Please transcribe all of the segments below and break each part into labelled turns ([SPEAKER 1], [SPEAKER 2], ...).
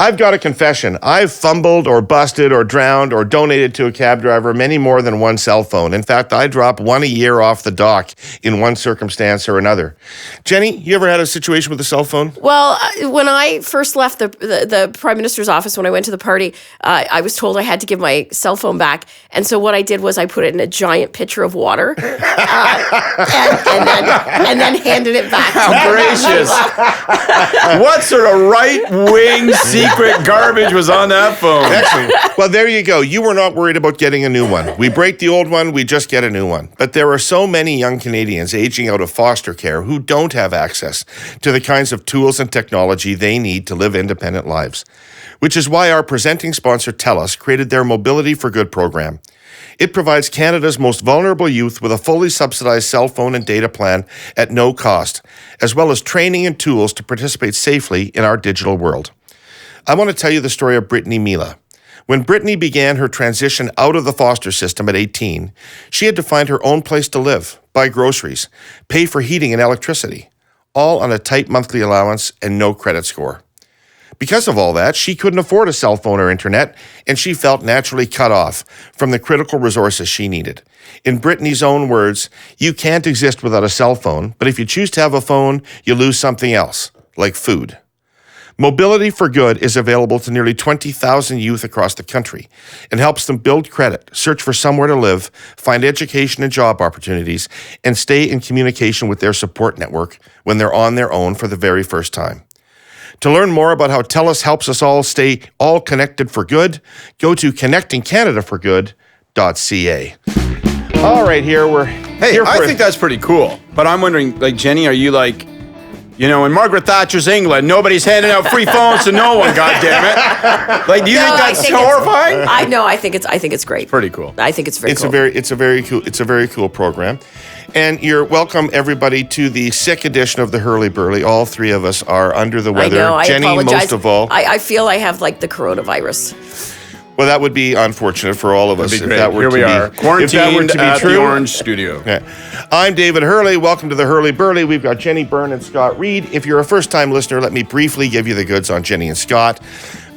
[SPEAKER 1] I've got a confession. I've fumbled or busted or drowned or donated to a cab driver many more than one cell phone. In fact, I drop one a year off the dock in one circumstance or another. Jenny, you ever had a situation with a cell phone?
[SPEAKER 2] Well, when I first left the Prime Minister's office, when I went to the party, I was told I had to give my cell phone back. And so what I did was I put it in a giant pitcher of water and then handed it back.
[SPEAKER 3] How gracious. What sort of right-wing secret garbage was on that phone?
[SPEAKER 1] Excellent. Well, there you go. You were not worried about getting a new one. We break the old one, we just get a new one. But there are so many young Canadians aging out of foster care who don't have access to the kinds of tools and technology they need to live independent lives, which is why our presenting sponsor, TELUS, created their Mobility for Good program. It provides Canada's most vulnerable youth with a fully subsidized cell phone and data plan at no cost, as well as training and tools to participate safely in our digital world. I want to tell you the story of Brittany Mila. When Brittany began her transition out of the foster system at 18, she had to find her own place to live, buy groceries, pay for heating and electricity, all on a tight monthly allowance and no credit score. Because of all that, she couldn't afford a cell phone or internet, and she felt naturally cut off from the critical resources she needed. In Brittany's own words, you can't exist without a cell phone, but if you choose to have a phone, you lose something else, like food. Mobility for Good is available to nearly 20,000 youth across the country and helps them build credit, search for somewhere to live, find education and job opportunities, and stay in communication with their support network when they're on their own for the very first time. To learn more about how TELUS helps us all stay all connected for good, go to connectingcanadaforgood.ca. All right, we're here
[SPEAKER 3] I think that's pretty cool. But I'm wondering, like, Jenny, are you like, in Margaret Thatcher's England, nobody's handing out free phones to no one, goddammit. Like, do you think that's horrifying?
[SPEAKER 2] I think it's great.
[SPEAKER 3] Pretty cool.
[SPEAKER 2] I think it's very cool.
[SPEAKER 1] It's a very cool program. And you're welcome, everybody, to the sick edition of the Herle Burly. All three of us are under the weather.
[SPEAKER 2] I know,
[SPEAKER 1] Jenny,
[SPEAKER 2] apologize.
[SPEAKER 1] most of all.
[SPEAKER 2] I feel I have, the coronavirus.
[SPEAKER 1] Well, that would be unfortunate for all of us if that were
[SPEAKER 3] Here
[SPEAKER 1] to
[SPEAKER 3] we
[SPEAKER 1] be
[SPEAKER 3] are, quarantined at
[SPEAKER 1] true.
[SPEAKER 3] the Orange Studio.
[SPEAKER 1] Yeah. I'm David Herle. Welcome to the Herle Burly. We've got Jenni, Byrne, and Scott Reid. If you're a first-time listener, let me briefly give you the goods on Jenni and Scott.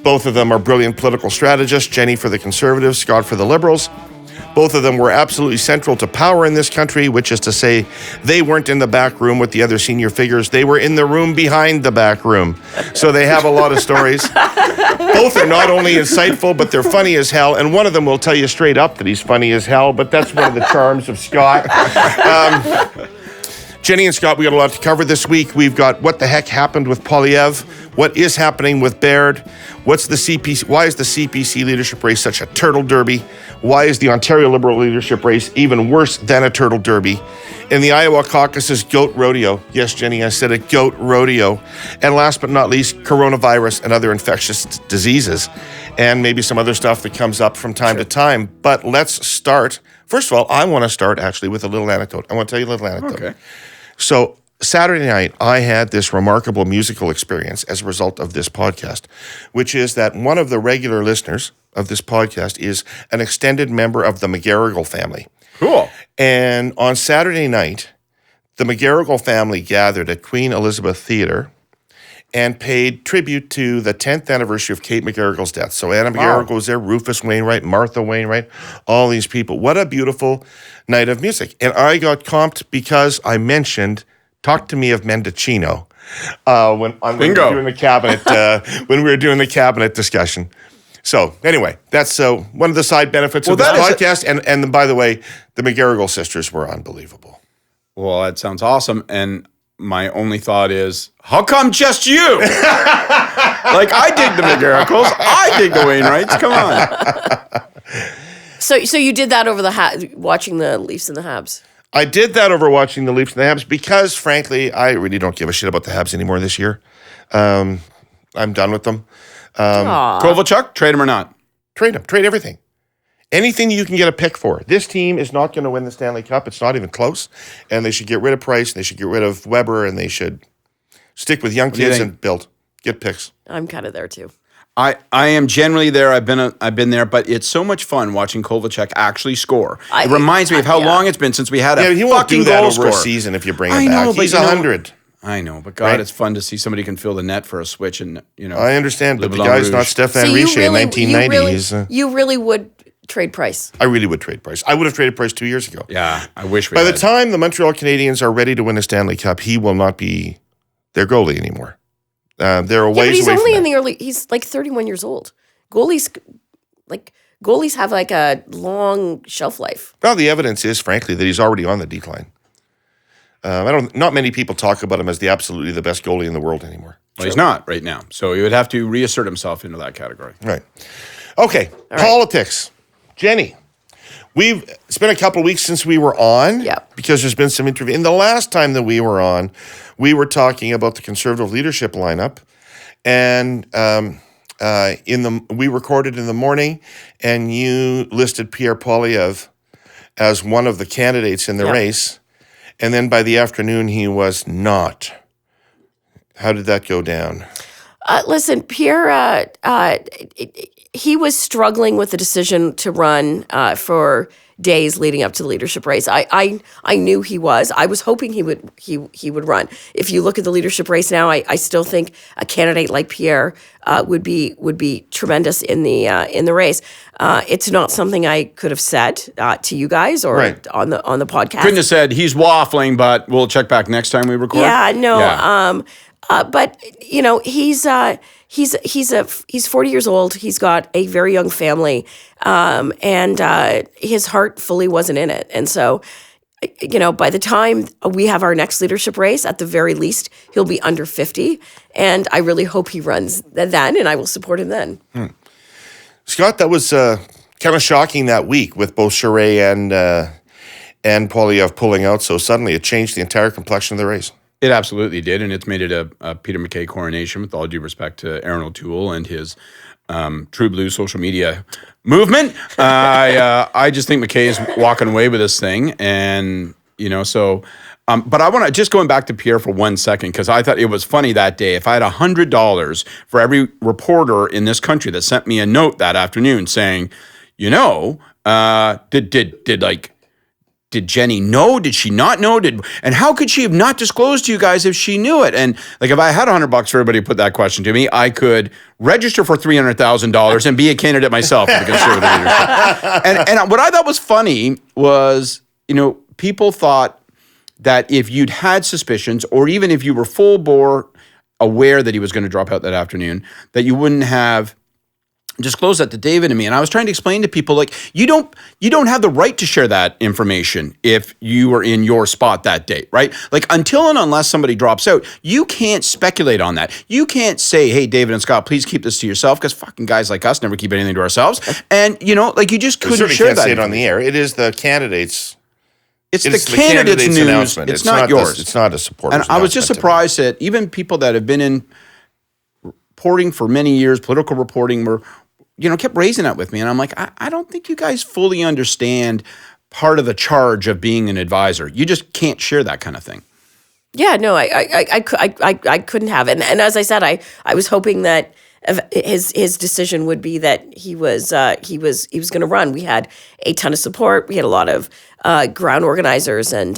[SPEAKER 1] Both of them are brilliant political strategists, Jenni for the Conservatives, Scott for the Liberals. Both of them were absolutely central to power in this country, which is to say they weren't in the back room with the other senior figures. They were in the room behind the back room. So they have a lot of stories. Both are not only insightful, but they're funny as hell. And one of them will tell you straight up that he's funny as hell, but that's one of the charms of Scott. Jenni and Scott, we got a lot to cover this week. We've got what the heck happened with Poliev, what is happening with Baird, what's the CPC? Why is the CPC leadership race such a turtle derby? Why is the Ontario Liberal leadership race even worse than a turtle derby? In the Iowa Caucus is goat rodeo. Yes, Jenni, I said it, goat rodeo. And last but not least, coronavirus and other infectious diseases, and maybe some other stuff that comes up from time to time. But let's start. First of all, I want to start actually with a little anecdote. I want to tell you a little anecdote.
[SPEAKER 3] Okay.
[SPEAKER 1] So Saturday night, I had this remarkable musical experience as a result of this podcast, which is that one of the regular listeners of this podcast is an extended member of the McGarrigle family.
[SPEAKER 3] Cool.
[SPEAKER 1] And on Saturday night, the McGarrigle family gathered at Queen Elizabeth Theatre and paid tribute to the 10th anniversary of Kate McGarrigle's death. So Anna McGarrigle was there, Rufus Wainwright, Martha Wainwright, all these people. What a beautiful night of music. And I got comped because I mentioned Talk to Me of Mendocino when we were doing the cabinet cabinet discussion. So anyway, that's one of the side benefits of this podcast. And by the way, the McGarrigle sisters were unbelievable.
[SPEAKER 3] Well, that sounds awesome. And my only thought is, how come just you? Like, I dig the McGarrigles. I dig the Wainwrights. Come on.
[SPEAKER 2] So you did that over watching the Leafs and the Habs?
[SPEAKER 1] I did that over watching the Leafs and the Habs because, frankly, I really don't give a shit about the Habs anymore this year. I'm done with them.
[SPEAKER 3] Kovalchuk, trade him or not?
[SPEAKER 1] Trade him. Trade everything. Anything you can get a pick for. This team is not going to win the Stanley Cup. It's not even close. And they should get rid of Price, and they should get rid of Weber, and they should stick with young kids and build. Get picks.
[SPEAKER 2] I'm kind of there too.
[SPEAKER 3] I am generally there. I've been there, but it's so much fun watching Kovalchuk actually score. It reminds me of how long it's been since we had a
[SPEAKER 1] he won't
[SPEAKER 3] fucking
[SPEAKER 1] do that
[SPEAKER 3] goal
[SPEAKER 1] over
[SPEAKER 3] scorer.
[SPEAKER 1] a season if you bring him back. He's 100.
[SPEAKER 3] I know, but God,
[SPEAKER 1] Right?
[SPEAKER 3] it's fun to see somebody can fill the net for a switch, and
[SPEAKER 1] I understand, but
[SPEAKER 3] Le
[SPEAKER 1] the
[SPEAKER 3] Blanc
[SPEAKER 1] guy's not
[SPEAKER 3] Rouge.
[SPEAKER 1] Stefan
[SPEAKER 2] So
[SPEAKER 1] Richer in 1990.
[SPEAKER 2] you really would trade Price.
[SPEAKER 1] I really would trade Price. I would have traded Price 2 years ago.
[SPEAKER 3] Yeah, I wish we
[SPEAKER 1] By the
[SPEAKER 3] had.
[SPEAKER 1] time the Montreal Canadiens are ready to win a Stanley Cup, he will not be their goalie anymore. They're a
[SPEAKER 2] Yeah,
[SPEAKER 1] ways
[SPEAKER 2] but he's
[SPEAKER 1] away
[SPEAKER 2] only
[SPEAKER 1] from
[SPEAKER 2] in
[SPEAKER 1] that.
[SPEAKER 2] the early. He's like 31 years old. Goalies have like a long shelf life.
[SPEAKER 1] Well, the evidence is, frankly, that he's already on the decline. Not many people talk about him as absolutely the best goalie in the world anymore.
[SPEAKER 3] Well, he's not right now, so he would have to reassert himself into that category.
[SPEAKER 1] Right. Okay. Politics. Jenni, it's been a couple of weeks since we were on.
[SPEAKER 2] Yeah.
[SPEAKER 1] Because there's been some interview. And the last time that we were on, we were talking about the Conservative leadership lineup, and we recorded in the morning, and you listed Pierre Poliviere as one of the candidates in the race, and then by the afternoon he was not. How did that go down?
[SPEAKER 2] Listen, Pierre, he was struggling with the decision to run for days leading up to the leadership race. I knew he was. I was hoping he would run. If you look at the leadership race now, I still think a candidate like Pierre would be tremendous in the race. It's not something I could have said to you guys or on the podcast.
[SPEAKER 3] Couldn't have said he's waffling, but we'll check back next time we record.
[SPEAKER 2] Yeah, no.
[SPEAKER 3] Yeah.
[SPEAKER 2] But he's 40 years old. He's got a very young family, and his heart fully wasn't in it. And so, by the time we have our next leadership race, at the very least, he'll be under 50. And I really hope he runs then, and I will support him then.
[SPEAKER 1] Scott, that was kind of shocking that week with both Charest and Poilievre pulling out so suddenly. It changed the entire complexion of the race.
[SPEAKER 3] It absolutely did, and it's made it a Peter Mackay coronation, with all due respect to Erin O'Toole and his True Blue social media movement. I just think Mackay is walking away with this thing, and so. But I want to just going back to Pierre for 1 second, because I thought it was funny that day. If I had $100 for every reporter in this country that sent me a note that afternoon saying, did Jenni know? Did she not know? And how could she have not disclosed to you guys if she knew it? And if I had $100 for everybody who put that question to me, I could register for $300,000 and be a candidate myself for the Conservative leadership. And what I thought was funny was, people thought that if you'd had suspicions, or even if you were full bore aware that he was going to drop out that afternoon, that you wouldn't have disclose that to David and me. And I was trying to explain to people, you don't have the right to share that information if you were in your spot that day, right? Until and unless somebody drops out, you can't speculate on that. You can't say, hey, David and Scott, please keep this to yourself, because fucking guys like us never keep anything to ourselves. And, you just couldn't
[SPEAKER 1] certainly
[SPEAKER 3] share
[SPEAKER 1] can't
[SPEAKER 3] that.
[SPEAKER 1] say it on the air. It is the candidates.
[SPEAKER 3] It's the candidate's news.
[SPEAKER 1] Announcement.
[SPEAKER 3] It's not yours.
[SPEAKER 1] It's not a supporter's
[SPEAKER 3] And I was just
[SPEAKER 1] announcement.
[SPEAKER 3] surprised that even people that have been in reporting for many years, political reporting, were kept raising that with me. And I'm like, I don't think you guys fully understand part of the charge of being an advisor. You just can't share that kind of thing.
[SPEAKER 2] Yeah, no, I couldn't have. And as I said, I was hoping that his decision would be that he was going to run. We had a ton of support. We had a lot of ground organizers, and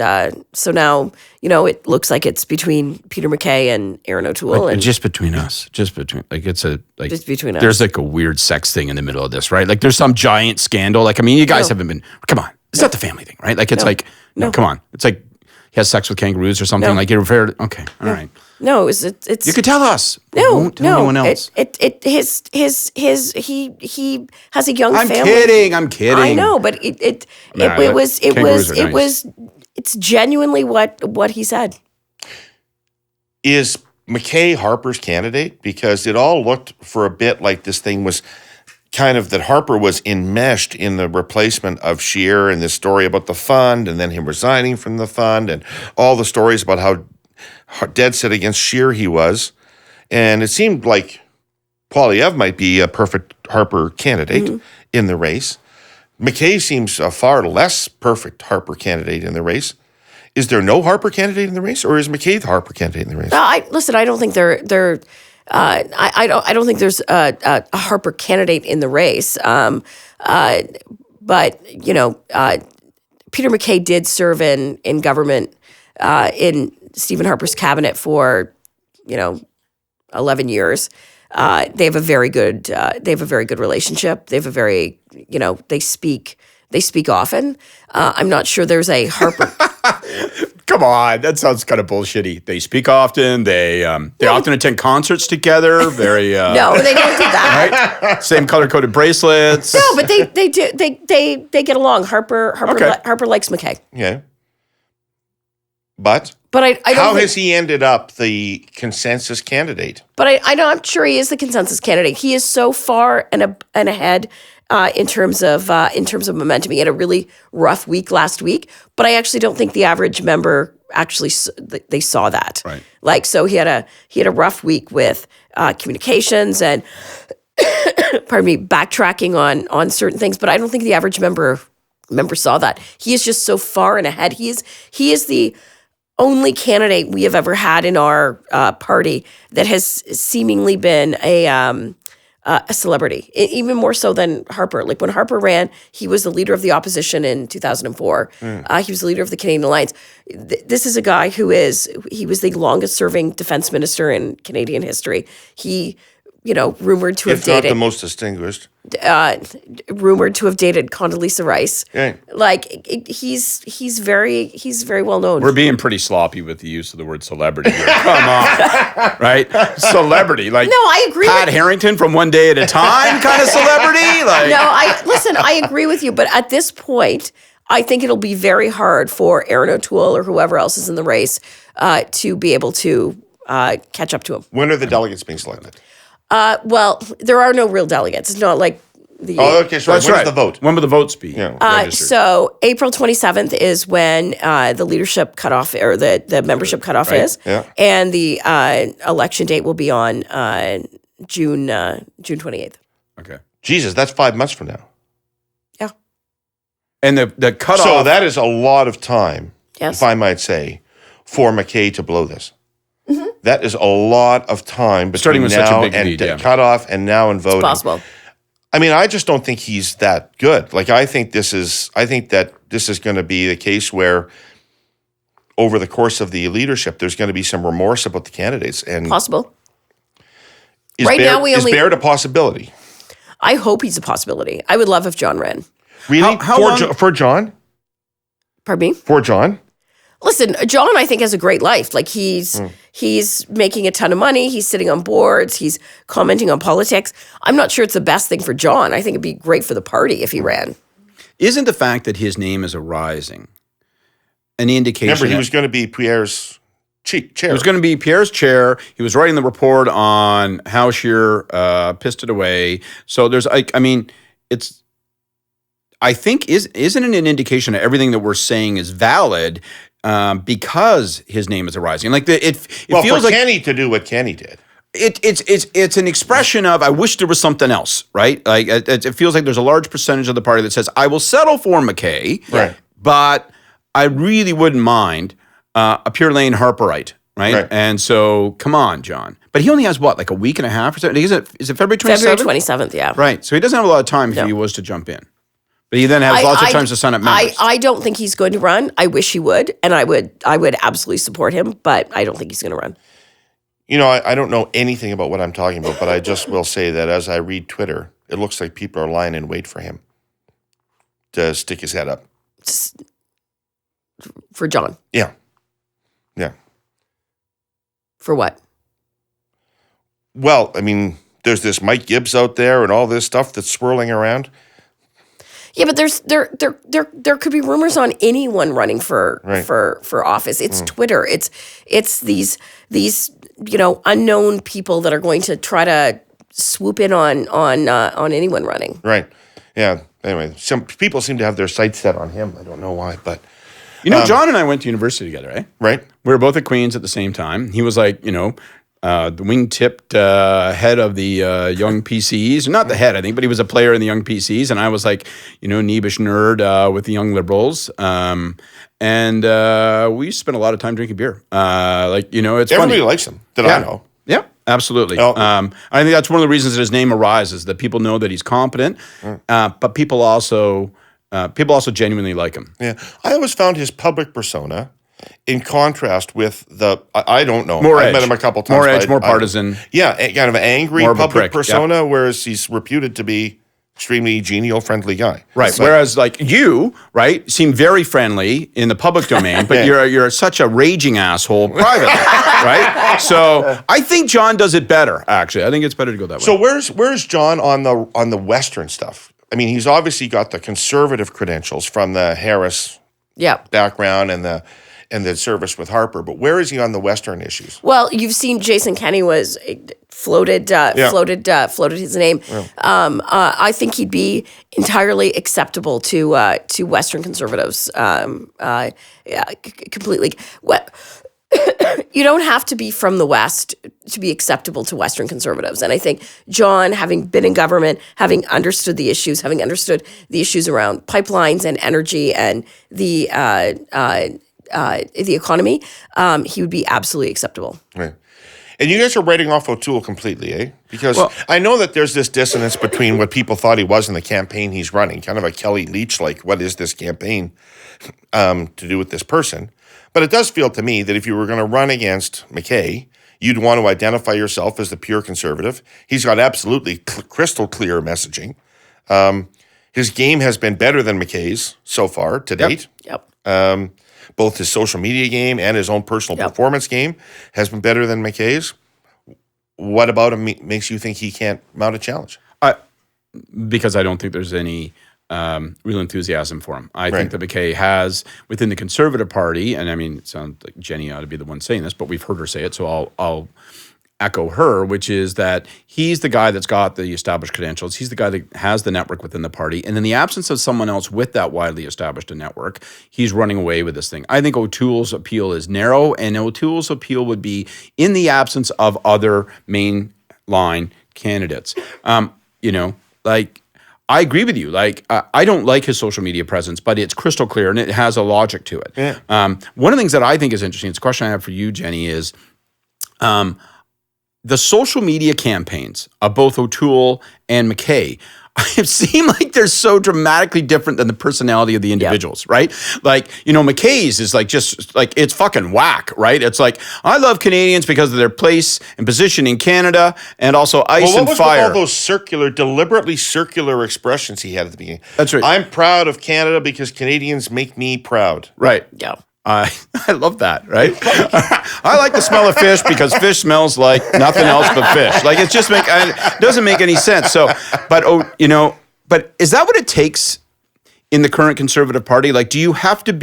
[SPEAKER 2] so now it looks like it's between Peter Mackay and Erin O'Toole, and
[SPEAKER 3] just between us, just between
[SPEAKER 2] just between us.
[SPEAKER 3] There's a weird sex thing in the middle of this, right? There's some giant scandal. You guys haven't been. Come on, it's not the family thing, right? No, come on, it's like he has sex with kangaroos or something.
[SPEAKER 2] No.
[SPEAKER 3] You're fair. Okay, all right.
[SPEAKER 2] No, it's.
[SPEAKER 3] You could tell us.
[SPEAKER 2] No,
[SPEAKER 3] Won't tell anyone else.
[SPEAKER 2] He has a young family.
[SPEAKER 3] I'm kidding.
[SPEAKER 2] I know, but it's genuinely what he said.
[SPEAKER 1] Is Mackay Harper's candidate? Because it all looked for a bit like this thing was kind of that Harper was enmeshed in the replacement of Scheer, and this story about the fund, and then him resigning from the fund, and all the stories about how dead set against Scheer he was. And it seemed like Poilievre might be a perfect Harper candidate in the race. Mackay seems a far less perfect Harper candidate in the race. Is there no Harper candidate in the race, or is Mackay the Harper candidate in the race?
[SPEAKER 2] I don't think they're. I don't think there's a Harper candidate in the race. But Peter Mackay did serve in government in Stephen Harper's cabinet for 11 years. They have a very good relationship. They have a very they speak often. I'm not sure there's a Harper.
[SPEAKER 3] Come on, that sounds kind of bullshitty. They speak often. They often attend concerts together. Very
[SPEAKER 2] no, they don't do that.
[SPEAKER 3] right? Same color coded bracelets.
[SPEAKER 2] No, but they do. They get along. Harper likes Mackay.
[SPEAKER 1] Yeah. But
[SPEAKER 2] I don't
[SPEAKER 1] how
[SPEAKER 2] think,
[SPEAKER 1] has he ended up the consensus candidate?
[SPEAKER 2] But I'm sure he is the consensus candidate. He is so far and ahead in terms of momentum. He had a really rough week last week, but I actually don't think the average member actually they saw that.
[SPEAKER 3] Right.
[SPEAKER 2] Like, so he had a rough week with communications and pardon me, backtracking on certain things, but I don't think the average member saw that. He is just so far and ahead. He is the only candidate we have ever had in our party that has seemingly been a celebrity, even more so than Harper. Like when Harper ran, he was the leader of the opposition in 2004. He was the leader of the Canadian Alliance. This is a guy he was the longest serving defense minister in Canadian history. He, rumored to have
[SPEAKER 1] If not
[SPEAKER 2] dated
[SPEAKER 1] the most distinguished.
[SPEAKER 2] rumored to have dated Condoleezza Rice.
[SPEAKER 1] Okay.
[SPEAKER 2] Like he's very well known.
[SPEAKER 3] We're being pretty sloppy with the use of the word celebrity here. Come on, right? Celebrity, like
[SPEAKER 2] No, I agree
[SPEAKER 3] Pat
[SPEAKER 2] with-
[SPEAKER 3] Harrington from One Day at a Time kind of celebrity. Like,
[SPEAKER 2] No, I agree with you, but at this point, I think it'll be very hard for Erin O'Toole or whoever else is in the race to be able to catch up to him.
[SPEAKER 1] When are the delegates being selected?
[SPEAKER 2] Well, there are no real delegates. It's not like the.
[SPEAKER 1] Oh, okay, sorry.
[SPEAKER 3] that's
[SPEAKER 1] When's
[SPEAKER 3] right.
[SPEAKER 1] the vote?
[SPEAKER 3] When will the votes be?
[SPEAKER 1] Yeah.
[SPEAKER 3] registered?
[SPEAKER 2] So April 27th is when the leadership cutoff or the membership cutoff is,
[SPEAKER 1] Yeah.
[SPEAKER 2] and the election date will be on June 28th.
[SPEAKER 3] Okay.
[SPEAKER 1] Jesus, that's 5 months from now.
[SPEAKER 2] Yeah.
[SPEAKER 3] And the cutoff.
[SPEAKER 1] So that is a lot of time,
[SPEAKER 2] Yes.
[SPEAKER 1] if I might say, for Mackay to blow this. That is a lot of time between
[SPEAKER 3] Starting with
[SPEAKER 1] now
[SPEAKER 3] such a big
[SPEAKER 1] and
[SPEAKER 3] lead, yeah.
[SPEAKER 1] cutoff and now and voting.
[SPEAKER 2] Possible.
[SPEAKER 1] I mean, I just don't think he's that good. Like, I think that this is going to be the case where over the course of the leadership, there's going to be some remorse about the candidates. And
[SPEAKER 2] Possible.
[SPEAKER 1] is
[SPEAKER 2] Right
[SPEAKER 1] Baird,
[SPEAKER 2] now, we
[SPEAKER 1] is
[SPEAKER 2] only-
[SPEAKER 1] Baird a possibility?
[SPEAKER 2] I hope he's a possibility. I would love if John ran.
[SPEAKER 1] Really?
[SPEAKER 3] How
[SPEAKER 1] for,
[SPEAKER 3] long-
[SPEAKER 1] for John?
[SPEAKER 2] Pardon me?
[SPEAKER 1] For John?
[SPEAKER 2] Listen, John, I think, has a great life. Like he's making a ton of money. He's sitting on boards. He's commenting on politics. I'm not sure it's the best thing for John. I think it'd be great for the party if he ran.
[SPEAKER 3] Isn't the fact that his name is arising an indication?
[SPEAKER 1] Remember, he
[SPEAKER 3] that-
[SPEAKER 1] was going to be Pierre's chair.
[SPEAKER 3] It was going to be Pierre's chair. He was writing the report on how Scheer pissed it away. So there's, I mean, it's. I think isn't it an indication that everything that we're saying is valid because his name is arising? Like it feels
[SPEAKER 1] for
[SPEAKER 3] like
[SPEAKER 1] Kenny to do what Kenny did.
[SPEAKER 3] It's an expression of I wish there was something else, right? Like it feels like there's a large percentage of the party that says I will settle for Mackay,
[SPEAKER 1] Right.
[SPEAKER 3] but I really wouldn't mind a pure lane Harperite, right? And so come on, John. But he only has what, like a week and a half or something? Is it February 27th?
[SPEAKER 2] February 27th, yeah.
[SPEAKER 3] Right. So he doesn't have a lot of time if he was to jump in. But he then has lots of times to sign up members.
[SPEAKER 2] I don't think he's going to run. I wish he would, and I would absolutely support him, but I don't think he's going to run.
[SPEAKER 1] You know, I don't know anything about what I'm talking about, but I just will say that as I read Twitter, it looks like people are lying in wait for him to stick his head up.
[SPEAKER 2] For John.
[SPEAKER 1] Yeah. Yeah.
[SPEAKER 2] For what?
[SPEAKER 1] Well, I mean, there's this Mike Gibbs out there and all this stuff that's swirling around.
[SPEAKER 2] Yeah, but there could be rumors on anyone running for office. It's Twitter. It's these unknown people that are going to try to swoop in on anyone running.
[SPEAKER 1] Right. Yeah. Anyway, some people seem to have their sights set on him. I don't know why, but
[SPEAKER 3] John and I went to university together, eh?
[SPEAKER 1] right.
[SPEAKER 3] We were both at Queen's at the same time. He was like, the wing-tipped head of the young PCs. Not the head, I think, but he was a player in the young PCs. And I was like, neebish nerd with the young liberals. And we spent a lot of time drinking beer. It's
[SPEAKER 1] Everybody
[SPEAKER 3] funny.
[SPEAKER 1] likes him that I know.
[SPEAKER 3] Yeah, absolutely.
[SPEAKER 1] Oh.
[SPEAKER 3] I think that's one of the reasons that his name arises, that people know that he's competent, but people also genuinely like him.
[SPEAKER 1] Yeah. I always found his public persona in contrast with I don't know.
[SPEAKER 3] More
[SPEAKER 1] I've
[SPEAKER 3] edge.
[SPEAKER 1] met him a couple times.
[SPEAKER 3] More edge,
[SPEAKER 1] but
[SPEAKER 3] more partisan.
[SPEAKER 1] kind of angry
[SPEAKER 3] More of a
[SPEAKER 1] public
[SPEAKER 3] prick,
[SPEAKER 1] persona, whereas he's reputed to be extremely genial, friendly guy.
[SPEAKER 3] Right.
[SPEAKER 1] So-
[SPEAKER 3] Whereas, like you, right, seem very friendly in the public domain, but you're such a raging asshole privately, right? So I think John does it better. Actually, I think it's better to go that way.
[SPEAKER 1] So where's John on the Western stuff? I mean, he's obviously got the conservative credentials from the Harris background and the service with Harper, but where is he on the Western issues?
[SPEAKER 2] Well, you've seen Jason Kenney was floated his name. Yeah. I think he'd be entirely acceptable to Western conservatives. Completely. You don't have to be from the West to be acceptable to Western conservatives. And I think John, having been in government, having understood the issues around pipelines and energy and the economy, he would be absolutely acceptable.
[SPEAKER 1] Right. And you guys are writing off O'Toole completely, eh? Because I know that there's this dissonance between what people thought he was in the campaign he's running, kind of a Kelly Leach-like, what is this campaign to do with this person? But it does feel to me that if you were going to run against Mackay, you'd want to identify yourself as the pure conservative. He's got absolutely crystal clear messaging. His game has been better than Mackay's so far to date.
[SPEAKER 2] Yep.
[SPEAKER 1] Both his social media game and his own personal performance game has been better than Mackay's. What about him makes you think he can't mount a challenge?
[SPEAKER 3] Because I don't think there's any real enthusiasm for him. I think that Mackay has, within the Conservative Party, and I mean, it sounds like Jenni ought to be the one saying this, but we've heard her say it, so I'll echo her, which is that he's the guy that's got the established credentials. He's the guy that has the network within the party. And in the absence of someone else with that widely established a network, he's running away with this thing. I think O'Toole's appeal is narrow, and O'Toole's appeal would be in the absence of other mainline candidates. I agree with you. I don't like his social media presence, but it's crystal clear and it has a logic to it.
[SPEAKER 1] Yeah.
[SPEAKER 3] One of the things that I think is interesting, it's a question I have for you, Jenni, is the social media campaigns of both O'Toole and Mackay, it seemed like they're so dramatically different than the personality of the individuals, right? Mackay's is it's fucking whack, right? It's like, I love Canadians because of their place and position in Canada and also ice and fire. What was with
[SPEAKER 1] all those deliberately circular expressions he had at the beginning?
[SPEAKER 3] That's right.
[SPEAKER 1] I'm proud of Canada because Canadians make me proud.
[SPEAKER 3] Right.
[SPEAKER 2] Yeah.
[SPEAKER 3] I love that, right? I like the smell of fish because fish smells like nothing else but fish. It doesn't make any sense. So, but is that what it takes in the current Conservative Party? Do you have to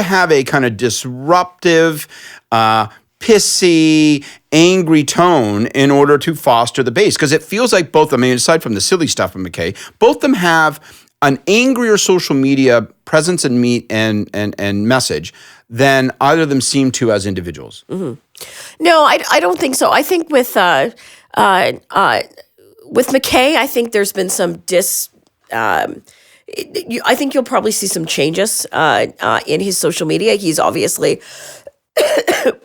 [SPEAKER 3] have a kind of disruptive, pissy, angry tone in order to foster the base? Because it feels like both, aside from the silly stuff from Mackay, both of them have an angrier social media presence and message than either of them seem to as individuals. Mm-hmm.
[SPEAKER 2] No, I don't think so. I think with Mackay, I think there's been some I think you'll probably see some changes in his social media. He's obviously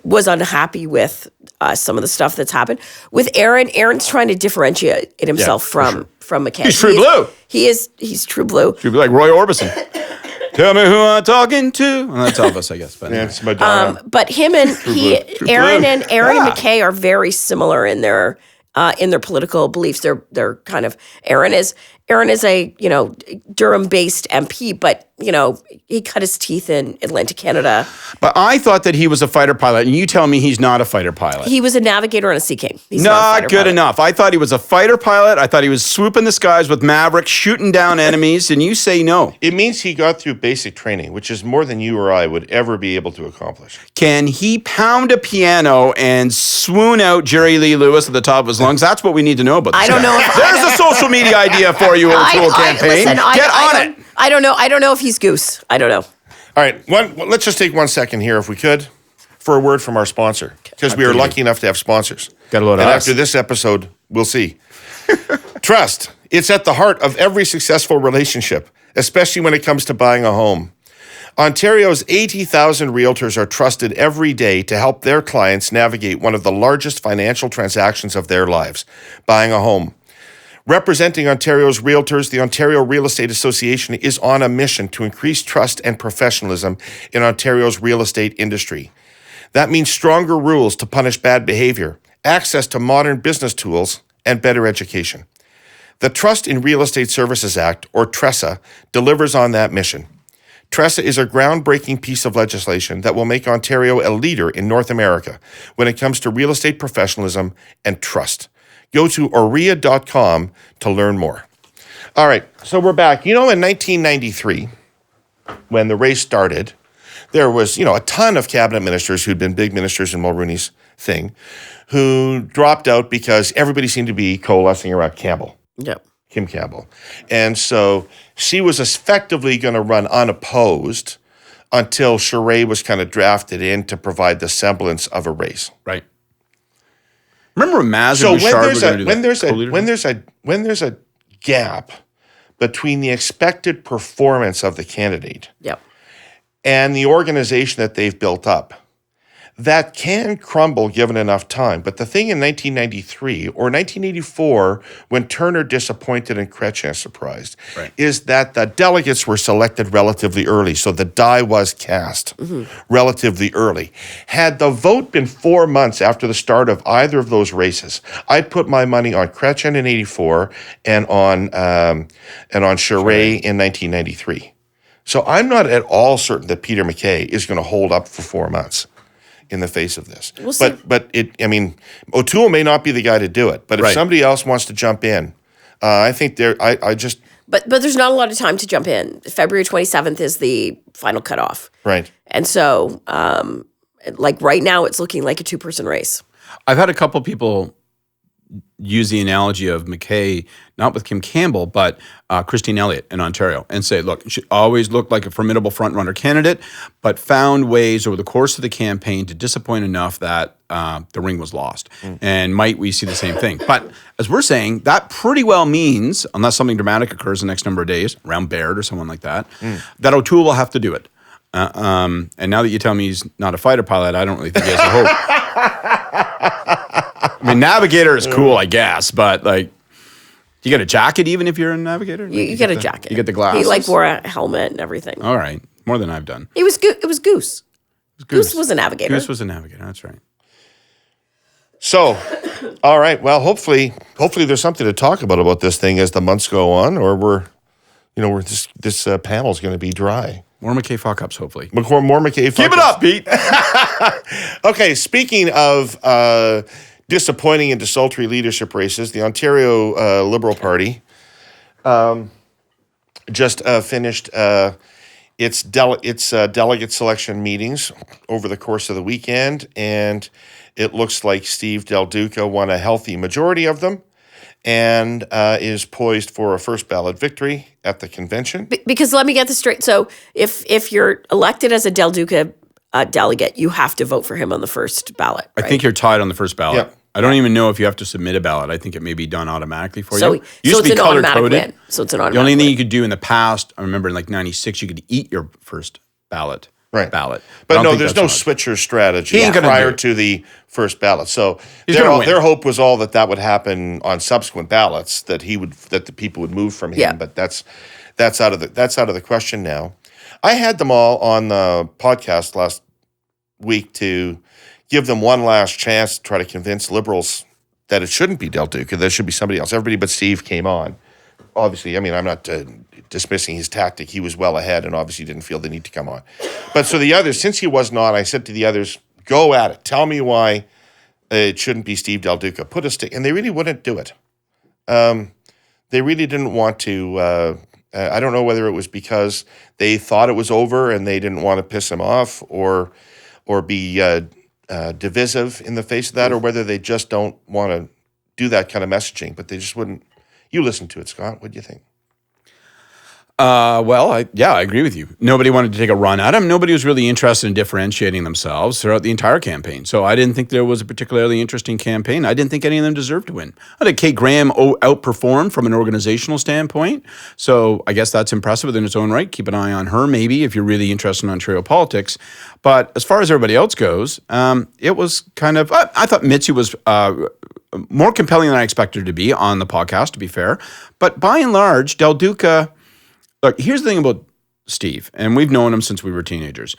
[SPEAKER 2] was unhappy with some of the stuff that's happened. With Erin's trying to differentiate himself from Mackay.
[SPEAKER 3] He's true blue.
[SPEAKER 2] He's true blue.
[SPEAKER 3] True blue, like Roy Orbison. Tell me who I'm talking to. Well, that's Elvis, I guess. But anyway.
[SPEAKER 1] It's Madonna.
[SPEAKER 2] But him and Erin and Mackay are very similar in their political beliefs. They're kind of Erin is a Durham-based MP, but he cut his teeth in Atlantic Canada.
[SPEAKER 3] But I thought that he was a fighter pilot, and you tell me he's not a fighter pilot.
[SPEAKER 2] He was a navigator on a Sea King. He's
[SPEAKER 3] not good enough. I thought he was a fighter pilot. I thought he was swooping the skies with Maverick, shooting down enemies, and you say no.
[SPEAKER 1] It means he got through basic training, which is more than you or I would ever be able to accomplish.
[SPEAKER 3] Can he pound a piano and swoon out Jerry Lee Lewis at the top of his lungs? That's what we need to know about this.
[SPEAKER 2] I don't know.
[SPEAKER 3] There's a social media idea for you, O'Toole campaign. Get on it.
[SPEAKER 2] I don't know. I don't know if he's Goose. I don't know.
[SPEAKER 1] All right. Let's just take 1 second here, if we could, for a word from our sponsor, because we are lucky enough to have sponsors.
[SPEAKER 3] Got a load of
[SPEAKER 1] And
[SPEAKER 3] us.
[SPEAKER 1] after this episode, we'll see. Trust. It's at the heart of every successful relationship, especially when it comes to buying a home. Ontario's 80,000 realtors are trusted every day to help their clients navigate one of the largest financial transactions of their lives, buying a home. Representing Ontario's realtors, the Ontario Real Estate Association is on a mission to increase trust and professionalism in Ontario's real estate industry. That means stronger rules to punish bad behavior, access to modern business tools, and better education. The Trust in Real Estate Services Act, or TRESA, delivers on that mission. TRESA is a groundbreaking piece of legislation that will make Ontario a leader in North America when it comes to real estate professionalism and trust. Go to orea.com to learn more. All right, so we're back. In 1993, when the race started, there was, a ton of cabinet ministers who'd been big ministers in Mulroney's thing who dropped out because everybody seemed to be coalescing around Campbell.
[SPEAKER 2] Yep.
[SPEAKER 1] Kim Campbell. And so she was effectively going to run unopposed until Charest was kind of drafted in to provide the semblance of a race.
[SPEAKER 3] Right. Remember when Maz and Bouchard were going to do
[SPEAKER 1] when there's a gap between the expected performance of the candidate
[SPEAKER 2] Yep.
[SPEAKER 1] and the organization that they've built up, that can crumble given enough time. But the thing in 1993 or 1984, when Turner disappointed and Chrétien surprised, is that the delegates were selected relatively early. So the die was cast relatively early. Had the vote been 4 months after the start of either of those races, I'd put my money on Chrétien in 84 and on Charest in 1993. So I'm not at all certain that Peter Mackay is going to hold up for 4 months in the face of this.
[SPEAKER 2] We'll see.
[SPEAKER 1] But O'Toole may not be the guy to do it. But if somebody else wants to jump in, I think
[SPEAKER 2] But there's not a lot of time to jump in. February 27th is the final cutoff.
[SPEAKER 1] Right.
[SPEAKER 2] And so, right now, it's looking like a two-person race.
[SPEAKER 3] I've had a couple people use the analogy of Mackay, not with Kim Campbell, but Christine Elliott in Ontario, and say, look, she always looked like a formidable front-runner candidate, but found ways over the course of the campaign to disappoint enough that the ring was lost. And might we see the same thing? But as we're saying, that pretty well means, unless something dramatic occurs the next number of days, around Baird or someone like that, that O'Toole will have to do it. And now that you tell me he's not a fighter pilot, I don't really think he has a hope. I mean, navigator is cool, I guess, but you get a jacket even if you're a navigator?
[SPEAKER 2] You get a jacket.
[SPEAKER 3] You get the glasses.
[SPEAKER 2] He wore a helmet and everything.
[SPEAKER 3] All right, more than I've done.
[SPEAKER 2] It was Goose. Goose was a navigator.
[SPEAKER 3] Goose was a navigator. That's right.
[SPEAKER 1] So, all right. Well, hopefully there's something to talk about this thing as the months go on, or this panel's going to be dry.
[SPEAKER 3] More Mackay fuck-ups, hopefully.
[SPEAKER 1] More Mackay fuck-ups.
[SPEAKER 3] Keep it up, Pete.
[SPEAKER 1] Okay, speaking of disappointing and desultory leadership races, the Ontario Liberal Party just finished its delegate selection meetings over the course of the weekend, and it looks like Steve Del Duca won a healthy majority of them and is poised for a first ballot victory at the convention.
[SPEAKER 2] Because let me get this straight. So if you're elected as a Del Duca delegate, you have to vote for him on the first ballot. Right?
[SPEAKER 3] I think you're tied on the first ballot.
[SPEAKER 1] Yep.
[SPEAKER 3] I don't even know if you have to submit a ballot. I think it may be done automatically for
[SPEAKER 2] So
[SPEAKER 3] you.
[SPEAKER 2] it's an automatic win. So it's an automatic
[SPEAKER 3] The only thing
[SPEAKER 2] win.
[SPEAKER 3] you could do in the past, I remember in 96, you could eat your first ballot.
[SPEAKER 1] Right.
[SPEAKER 3] Ballot.
[SPEAKER 1] But
[SPEAKER 3] I don't
[SPEAKER 1] no,
[SPEAKER 3] think
[SPEAKER 1] there's
[SPEAKER 3] that's
[SPEAKER 1] no
[SPEAKER 3] on.
[SPEAKER 1] switcher strategy
[SPEAKER 3] He ain't gonna
[SPEAKER 1] prior
[SPEAKER 3] do it.
[SPEAKER 1] to the first ballot. So
[SPEAKER 3] He's gonna win.
[SPEAKER 1] their hope was all that would happen on subsequent ballots, that the people would move from him.
[SPEAKER 2] Yeah.
[SPEAKER 1] But that's out of the question now. I had them all on the podcast last week to give them one last chance to try to convince Liberals that it shouldn't be Del Duca, that it should be somebody else. Everybody but Steve came on. Obviously, I mean, I'm not dismissing his tactic. He was well ahead and obviously didn't feel the need to come on. But so the others, since he was not, I said to the others, go at it. Tell me why it shouldn't be Steve Del Duca. Put a stick. And they really wouldn't do it. They really didn't want to. I don't know whether it was because they thought it was over and they didn't want to piss him off or be divisive in the face of that, or whether they just don't want to do that kind of messaging. But they just wouldn't. You listen to it, Scott. What do you think?
[SPEAKER 3] I agree with you. Nobody wanted to take a run at him. Nobody was really interested in differentiating themselves throughout the entire campaign. So I didn't think there was a particularly interesting campaign. I didn't think any of them deserved to win. I think Kate Graham outperformed from an organizational standpoint. So I guess that's impressive in its own right. Keep an eye on her, maybe, if you're really interested in Ontario politics. But as far as everybody else goes, it was kind of, I thought Mitzi was more compelling than I expected her to be on the podcast, to be fair. But by and large, Del Duca... Look, here's the thing about Steve, and we've known him since we were teenagers.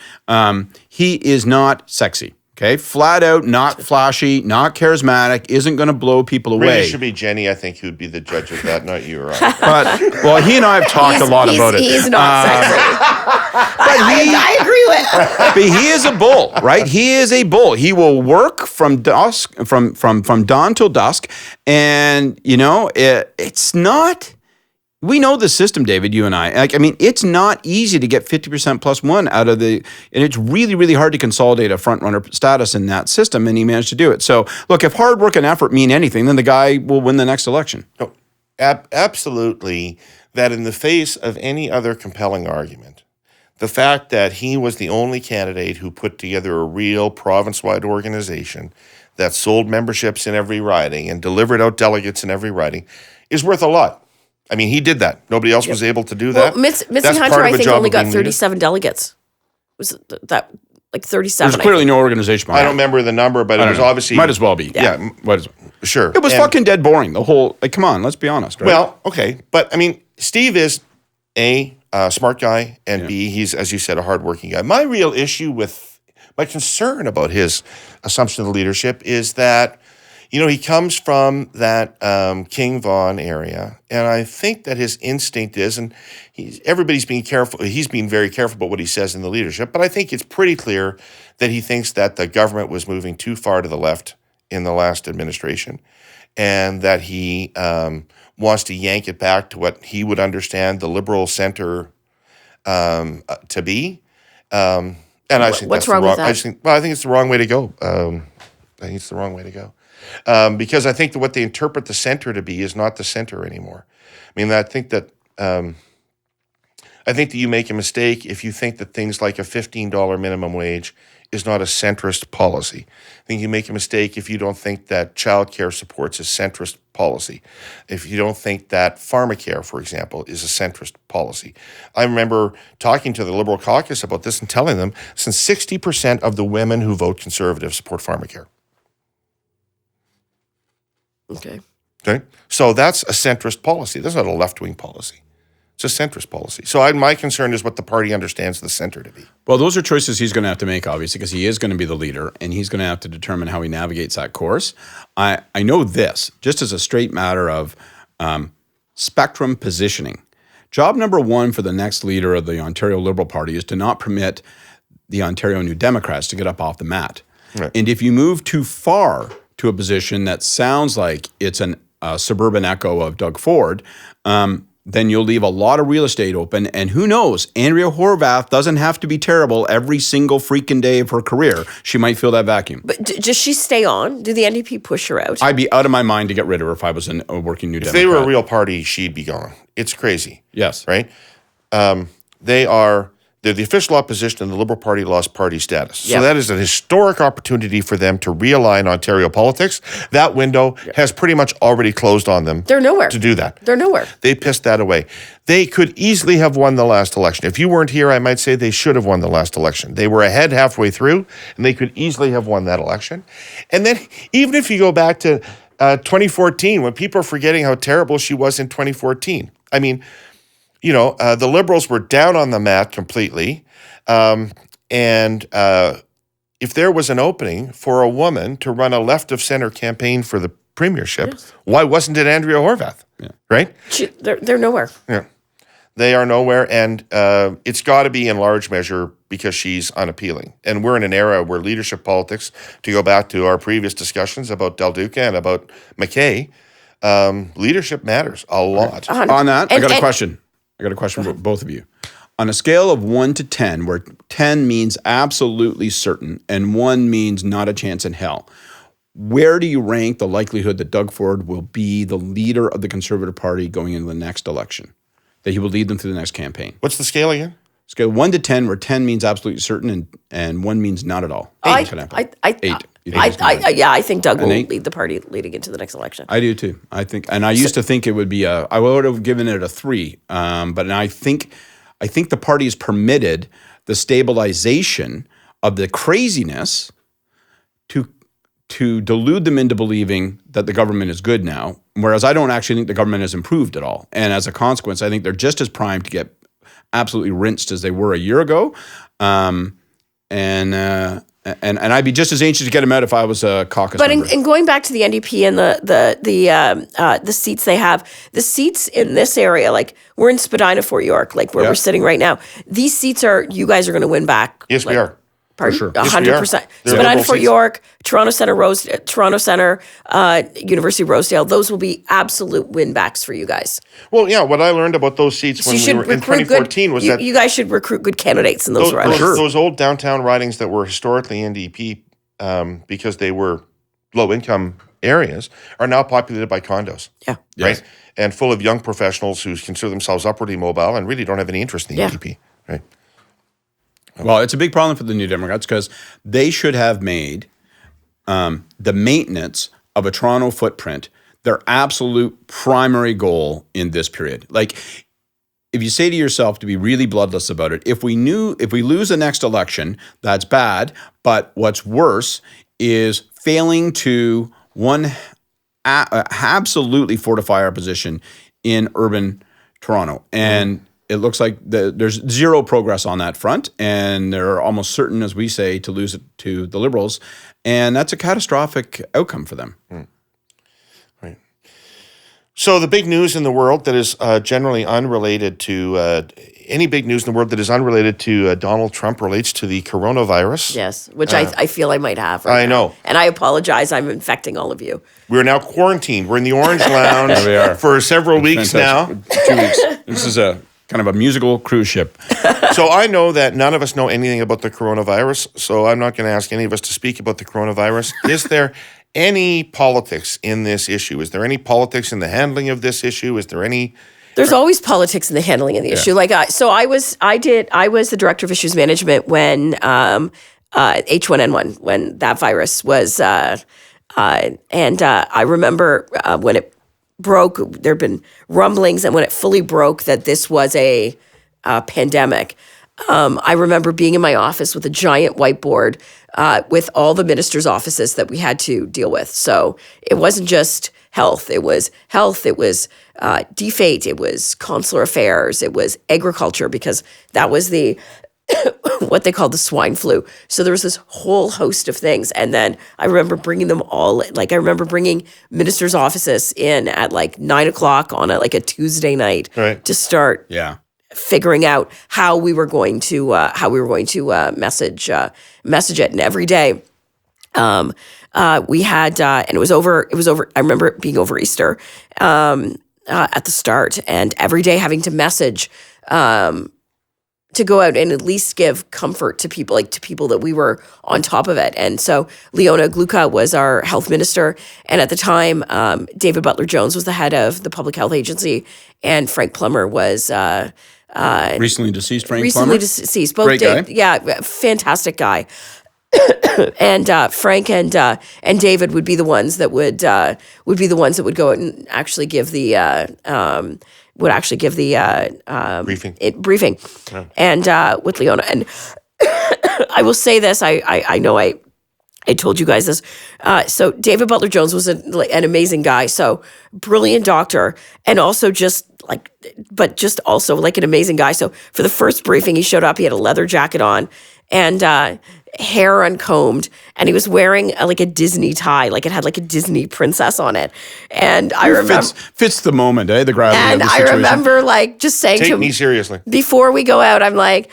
[SPEAKER 3] He is not sexy, okay? Flat out, not flashy, not charismatic, isn't going to blow people away.
[SPEAKER 1] Really should be Jenni, I think, who'd be the judge of that, not you, right?
[SPEAKER 3] But, well, he and I have talked a lot about it.
[SPEAKER 2] He's not sexy. I agree with.
[SPEAKER 3] But he is a bull, right? He is a bull. He will work from dusk, from dawn till dusk, and, it's not... We know the system, David, you and I. It's not easy to get 50% plus one out of and it's really, really hard to consolidate a front-runner status in that system, and he managed to do it. So, look, if hard work and effort mean anything, then the guy will win the next election.
[SPEAKER 1] No, absolutely. That in the face of any other compelling argument, the fact that he was the only candidate who put together a real province-wide organization that sold memberships in every riding and delivered out delegates in every riding is worth a lot. I mean, he did that. Nobody else was able to do that.
[SPEAKER 2] Well, Missy Hunter, I think, only got 37 delegates. Was that like 37?
[SPEAKER 3] There's clearly no organization behind it.
[SPEAKER 1] I don't remember the number, but it was obviously...
[SPEAKER 3] Might as well be.
[SPEAKER 1] Yeah. Sure.
[SPEAKER 3] It was fucking dead boring, the whole... come on, let's be honest, right?
[SPEAKER 1] Well, okay. But, Steve is, A, a smart guy, and B, he's, as you said, a hardworking guy. My real issue with... My concern about his assumption of leadership is that... he comes from that King Vaughan area, and I think that his instinct is, and everybody's being careful, he's being very careful about what he says in the leadership, but I think it's pretty clear that he thinks that the government was moving too far to the left in the last administration, and that he wants to yank it back to what he would understand the liberal center to be. And I think
[SPEAKER 2] what's
[SPEAKER 1] that's
[SPEAKER 2] wrong
[SPEAKER 1] the wrong,
[SPEAKER 2] with that?
[SPEAKER 1] I think it's the wrong way to go. Because I think that what they interpret the center to be is not the center anymore. I think that you make a mistake if you think that things like a $15 minimum wage is not a centrist policy. I think you make a mistake if you don't think that childcare supports is centrist policy. If you don't think that pharmacare, for example, is a centrist policy. I remember talking to the Liberal Caucus about this and telling them since 60% of the women who vote Conservative support pharmacare.
[SPEAKER 2] Okay.
[SPEAKER 1] So that's a centrist policy. That's not a left-wing policy. It's a centrist policy. So my concern is what the party understands the center to be.
[SPEAKER 3] Well, those are choices he's going to have to make, obviously, because he is going to be the leader, and he's going to have to determine how he navigates that course. I know this, just as a straight matter of spectrum positioning. Job number one for the next leader of the Ontario Liberal Party is to not permit the Ontario New Democrats to get up off the mat. Right. And if you move too far to a position that sounds like it's a suburban echo of Doug Ford, then you'll leave a lot of real estate open. And who knows, Andrea Horwath doesn't have to be terrible every single freaking day of her career. She might fill that vacuum.
[SPEAKER 2] But does she stay on? Do the NDP push her out?
[SPEAKER 3] I'd be out of my mind to get rid of her if I was a working New Democrat.
[SPEAKER 1] If they were a real party, she'd be gone. It's crazy.
[SPEAKER 3] Yes.
[SPEAKER 1] Right? They're the official opposition, and the Liberal Party lost party status. So that is a historic opportunity for them to realign Ontario politics. That window has pretty much already closed on them.
[SPEAKER 2] They're nowhere.
[SPEAKER 1] To do that.
[SPEAKER 2] They're nowhere.
[SPEAKER 1] They pissed that away. They could easily have won the last election. If you weren't here, I might say they should have won the last election. They were ahead halfway through, and they could easily have won that election. And then even if you go back to 2014, when people are forgetting how terrible she was in 2014, the Liberals were down on the mat completely. And if there was an opening for a woman to run a left-of-center campaign for the premiership, why wasn't it Andrea Horwath? Yeah. Right?
[SPEAKER 2] They're nowhere.
[SPEAKER 1] Yeah. They are nowhere, and it's got to be in large measure because she's unappealing. And we're in an era where leadership politics, to go back to our previous discussions about Del Duca and about Mackay, leadership matters a lot.
[SPEAKER 3] On that, I got a question. I got a question for both of you. On a scale of 1 to 10, where 10 means absolutely certain and 1 means not a chance in hell, where do you rank the likelihood that Doug Ford will be the leader of the Conservative Party going into the next election? that he will lead them through the next campaign.
[SPEAKER 1] What's the scale again?
[SPEAKER 3] Scale 1 to 10, where 10 means absolutely certain and 1 means not at all.
[SPEAKER 2] I think Doug will lead the party leading into the next election.
[SPEAKER 3] I do too. I think, and I used to think it would be I would have given it a 3. But now I think the party has permitted the stabilization of the craziness to delude them into believing that the government is good now, whereas I don't actually think the government has improved at all. And as a consequence, I think they're just as primed to get absolutely rinsed as they were a year ago. And I'd be just as anxious to get them out if I was a caucus member.
[SPEAKER 2] But in going back to the NDP and the seats they have, the seats in this area, like we're in Spadina, Fort York, like where we're sitting right now. These seats you guys are going to win back.
[SPEAKER 1] Yes, we are.
[SPEAKER 2] Pardon?
[SPEAKER 3] For sure.
[SPEAKER 2] 100%. Spadina, Fort York, Toronto Centre, University of Rosedale. Those will be absolute win backs for you guys.
[SPEAKER 1] Well, yeah, what I learned about those seats when we were in 2014 was that
[SPEAKER 2] you guys should recruit good candidates in those ridings.
[SPEAKER 1] Those old downtown ridings that were historically NDP because they were low-income areas are now populated by condos.
[SPEAKER 2] Yeah.
[SPEAKER 1] Right? And full of young professionals who consider themselves upwardly mobile and really don't have any interest in the NDP. Right?
[SPEAKER 3] Well, it's a big problem for the New Democrats because they should have made the maintenance of a Toronto footprint their absolute primary goal in this period. Like, if you say to yourself, to be really bloodless about it, if we lose the next election, that's bad. But what's worse is failing to absolutely fortify our position in urban Toronto. And it looks like there's zero progress on that front, and they're almost certain, as we say, to lose it to the Liberals, and that's a catastrophic outcome for them.
[SPEAKER 1] Right. So the big news in the world that is generally unrelated to any big news in the world that is unrelated to Donald Trump relates to the coronavirus.
[SPEAKER 2] Yes, which I feel I might have.
[SPEAKER 1] I know.
[SPEAKER 2] And I apologize. I'm infecting all of you.
[SPEAKER 1] We're now quarantined. We're in the Orange Lounge for several weeks now.
[SPEAKER 3] 2 weeks. This is a kind of a musical cruise ship.
[SPEAKER 1] So I know that none of us know anything about the coronavirus, so I'm not going to ask any of us to speak about the coronavirus. Is there any politics in this issue? Is there any politics in the handling of this issue? Is there any...
[SPEAKER 2] There's always politics in the handling of the issue. Like I was the director of issues management when H1N1, when that virus was, and I remember when it broke, there had been rumblings, and when it fully broke that this was a pandemic, I remember being in my office with a giant whiteboard with all the ministers' offices that we had to deal with. So it wasn't just health, it was DFATE, it was consular affairs, it was agriculture, because that was the what they called the swine flu. So there was this whole host of things. And then I remember bringing them all, like I remember bringing ministers' offices in at like 9:00 on a Tuesday night to start figuring out how we were going to message it. And every day we had, and it was over, I remember it being over Easter at the start, and every day having to message to go out and at least give comfort to people, like to people that we were on top of it. And so Leona Glucka was our health minister. And at the time, David Butler-Jones was the head of the Public Health Agency, and Frank Plummer was...
[SPEAKER 3] recently deceased Frank Plummer?
[SPEAKER 2] Recently deceased. Both
[SPEAKER 3] Great guy.
[SPEAKER 2] Yeah, fantastic guy. And Frank and David would be the ones that would go out and actually give the briefing. Yeah. And with Leona. And I will say this, I know I told you guys this. So David Butler-Jones was an amazing guy. So brilliant doctor, and also also like an amazing guy. So for the first briefing, he showed up, he had a leather jacket on and hair uncombed, and he was wearing a Disney tie, like it had like a Disney princess on it. And I remember
[SPEAKER 3] fits the moment, the gravity
[SPEAKER 2] and
[SPEAKER 3] of the
[SPEAKER 2] I
[SPEAKER 3] situation.
[SPEAKER 2] remember just saying to him,
[SPEAKER 1] take me seriously
[SPEAKER 2] before we go out, I'm like,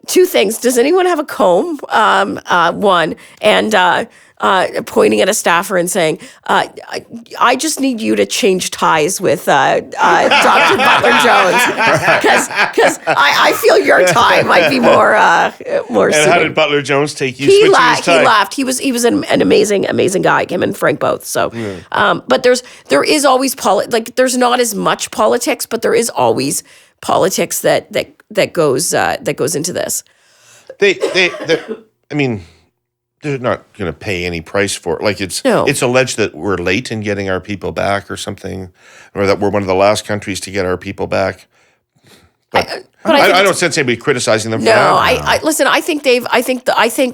[SPEAKER 2] two things. Does anyone have a comb? One. And pointing at a staffer and saying, I just need you to change ties with Dr. Butler Jones. Because I feel your tie might be more
[SPEAKER 1] And
[SPEAKER 2] suited.
[SPEAKER 1] how did Butler Jones take you?
[SPEAKER 2] He
[SPEAKER 1] switching his tie?
[SPEAKER 2] laughed. He was an amazing guy. Him and Frank both. So, but there is always there's not as much politics, but there is always politics that goes into this.
[SPEAKER 1] I mean, they're not going to pay any price for it. Like it's alleged that we're late in getting our people back or something, or that we're one of the last countries to get our people back. But I don't sense anybody criticizing them for that.
[SPEAKER 2] Listen. I think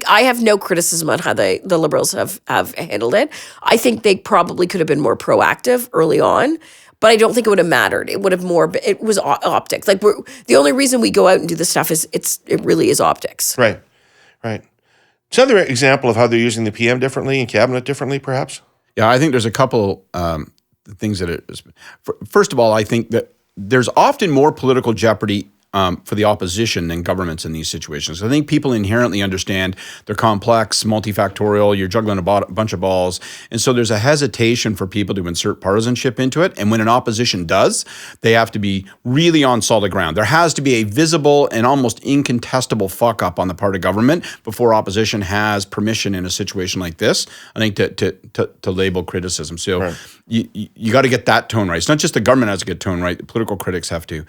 [SPEAKER 2] I have no criticism on how the Liberals have handled it. I think they probably could have been more proactive early on, but I don't think it would have mattered. It would have it was optics. Like the only reason we go out and do this stuff is it really is optics.
[SPEAKER 1] Right. It's another example of how they're using the PM differently and cabinet differently, perhaps.
[SPEAKER 3] Yeah, I think there's a couple things that it is. First of all, I think that there's often more political jeopardy for the opposition than governments in these situations. I think people inherently understand they're complex, multifactorial, you're juggling a bunch of balls. And so there's a hesitation for people to insert partisanship into it. And when an opposition does, they have to be really on solid ground. There has to be a visible and almost incontestable fuck up on the part of government before opposition has permission in a situation like this, I think, to label criticism. So right. you got to get that tone right. It's not just the government has to get tone right, the political critics have to.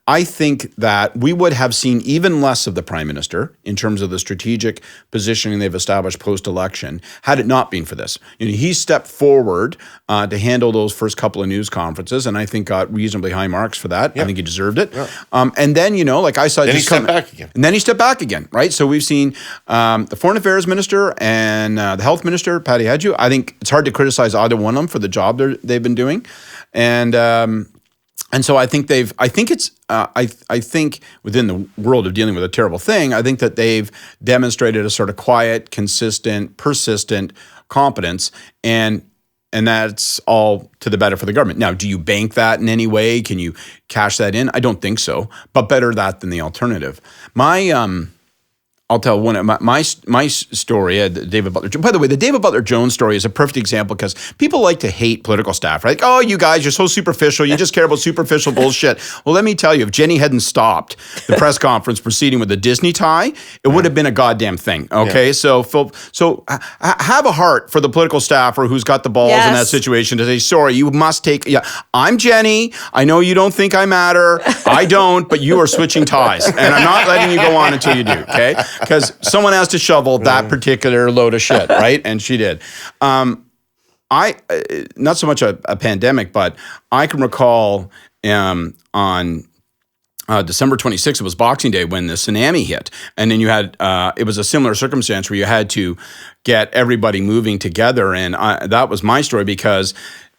[SPEAKER 3] I think that we would have seen even less of the Prime Minister in terms of the strategic positioning they've established post-election had it not been for this. He stepped forward to handle those first couple of news conferences, and I think got reasonably high marks for that. Yep. I think he deserved it. Yep. And then, like I saw,
[SPEAKER 1] then he stepped back again.
[SPEAKER 3] And then he stepped back again, right? So we've seen the Foreign Affairs Minister and the Health Minister, Patty Hadju. I think it's hard to criticize either one of them for the job they've been doing, and so I think I think within the world of dealing with a terrible thing, I think that they've demonstrated a sort of quiet, consistent, persistent competence, and that's all to the better for the government. Now, do you bank that in any way? Can you cash that in? I don't think so, but better that than the alternative. I'll tell one of my story, David Butler. By the way, the David Butler Jones story is a perfect example because people like to hate political staff, right? Like, oh, you guys, you're so superficial. You just care about superficial bullshit. Well, let me tell you, if Jenni hadn't stopped the press conference proceeding with the Disney tie, it would have been a goddamn thing. Okay, so have a heart for the political staffer who's got the balls in that situation to say, sorry, you must take. Yeah, I'm Jenni. I know you don't think I matter. I don't, but you are switching ties, and I'm not letting you go on until you do. Okay. Because someone has to shovel that particular load of shit, right? And she did. Not so much a pandemic, but I can recall on December 26th, it was Boxing Day when the tsunami hit. And then you had, it was a similar circumstance where you had to get everybody moving together. And that was my story because,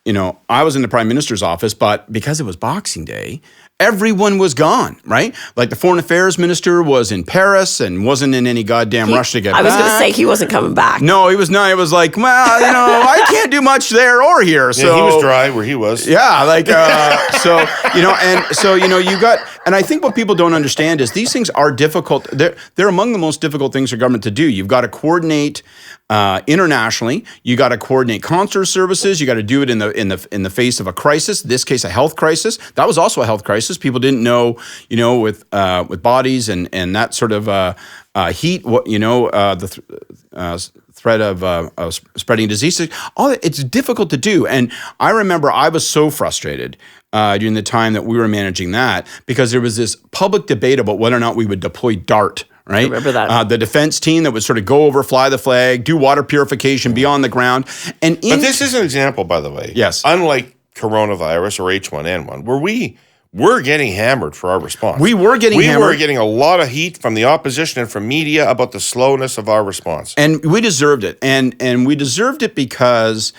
[SPEAKER 3] I was in the Prime Minister's office, but because it was Boxing Day, everyone was gone, right? Like the Foreign Affairs Minister was in Paris and wasn't in any goddamn rush to get back.
[SPEAKER 2] I was going to say he wasn't coming back.
[SPEAKER 3] No, he was not. It was like, well, I can't do much there or here. So
[SPEAKER 1] he was dry where he was.
[SPEAKER 3] Yeah, like you got, and I think what people don't understand is these things are difficult. They're among the most difficult things for government to do. You've got to coordinate internationally. You got to coordinate consular services. You got to do it in the face of a crisis. In this case, a health crisis. That was also a health crisis. People didn't know, with bodies and that sort of heat. The threat of spreading diseases. It's difficult to do. And I remember I was so frustrated during the time that we were managing that because there was this public debate about whether or not we would deploy DART. Right?
[SPEAKER 2] I remember that.
[SPEAKER 3] The defense team that would sort of go over, fly the flag, do water purification, be on the ground. But
[SPEAKER 1] this is an example, by the way.
[SPEAKER 3] Yes.
[SPEAKER 1] Unlike coronavirus or H1N1, where we were getting hammered for our response.
[SPEAKER 3] We were getting hammered.
[SPEAKER 1] We were getting a lot of heat from the opposition and from media about the slowness of our response.
[SPEAKER 3] And we deserved it. And we deserved it because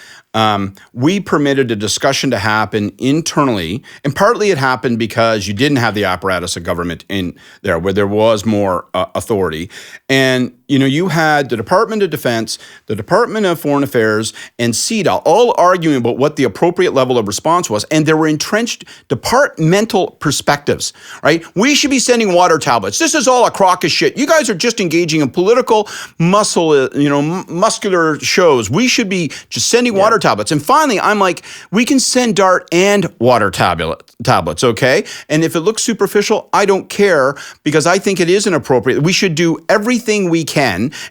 [SPEAKER 3] we permitted a discussion to happen internally, and partly it happened because you didn't have the apparatus of government in there where there was more authority. And, you had the Department of Defense, the Department of Foreign Affairs, and CEDA all arguing about what the appropriate level of response was. And there were entrenched departmental perspectives, right? We should be sending water tablets. This is all a crock of shit. You guys are just engaging in political muscular shows. We should be just sending water tablets. And finally, I'm like, we can send DART and water tablets, okay? And if it looks superficial, I don't care, because I think it is inappropriate. We should do everything we can